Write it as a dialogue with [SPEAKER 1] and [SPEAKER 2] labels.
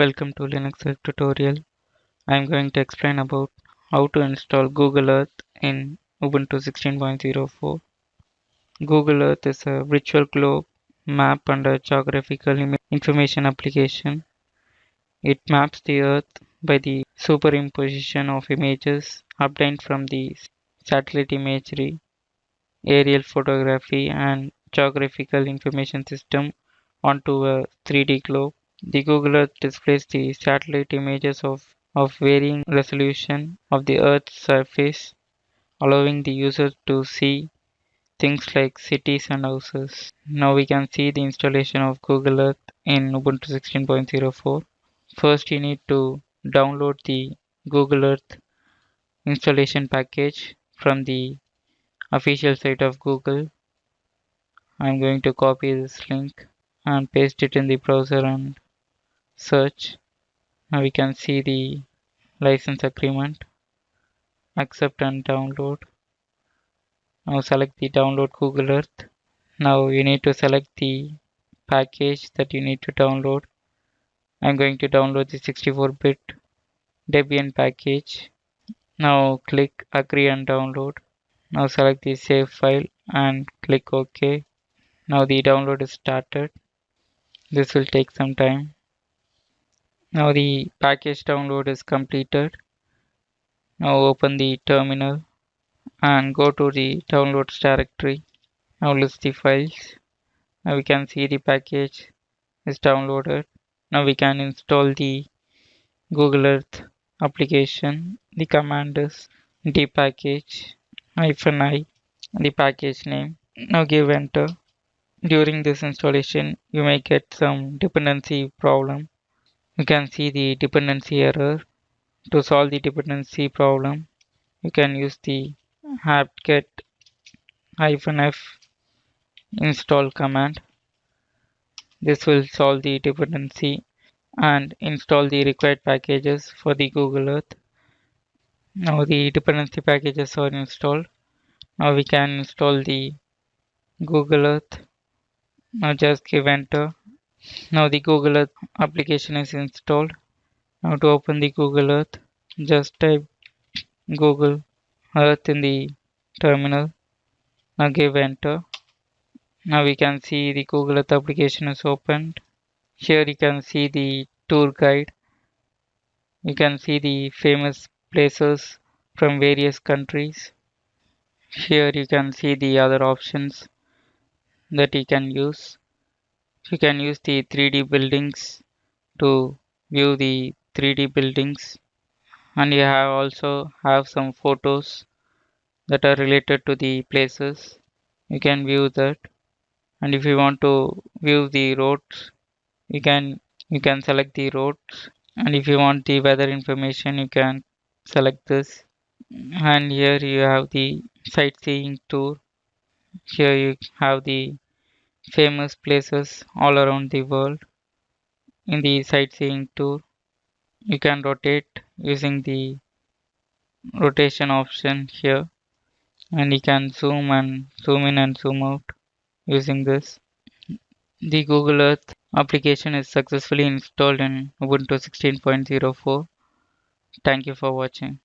[SPEAKER 1] Welcome to Linux Help tutorial. I am going to explain about how to install Google Earth in Ubuntu 16.04. Google Earth is a virtual globe map and a geographical information application. It maps the Earth by the superimposition of images obtained from the satellite imagery, aerial photography, and geographical information system onto a 3D globe. The Google Earth displays the satellite images of varying resolution of the Earth's surface, allowing the user to see things like cities and houses. Now we can see the installation of Google Earth in Ubuntu 16.04. First, you need to download the Google Earth installation package from the official site of Google. I'm going to copy this link and paste it in the browser and search. Now we can see the license agreement. Accept and download. Now select the download Google Earth. Now you need to select the package that you need to download. I'm going to download the 64-bit Debian package. Now click agree and download. Now select the save file and click OK. Now the download is started. This will take some time. Now the package download is completed. Now open the terminal and go to the downloads directory. Now list the files. Now we can see the package is downloaded. Now we can install the Google Earth application. The command is dpackage -i, the package name. Now give enter. During this installation, you may get some dependency problem. You can see the dependency error. To solve the dependency problem, you can use the apt-get -f install command. This will solve the dependency and install the required packages for the Google Earth. Now the dependency packages are installed. Now we can install the Google Earth. Now just give enter. Now the Google Earth application is installed. Now to open the Google Earth, just type Google Earth in the terminal. Now give enter. Now we can see the Google Earth application is opened. Here you can see the tour guide. You can see the famous places from various countries. Here you can see the other options that you can use. You can use the 3D buildings to view the 3D buildings, and you also have some photos that are related to the places. You can view that, and if you want to view the roads, you can select the roads, and if you want the weather information, you can select this. And here you have the sightseeing tour. Here you have the famous places all around the world. In the sightseeing tour, you can rotate using the rotation option here, and you can zoom in and zoom out using this. The Google Earth application is successfully installed in Ubuntu 16.04. Thank you for watching.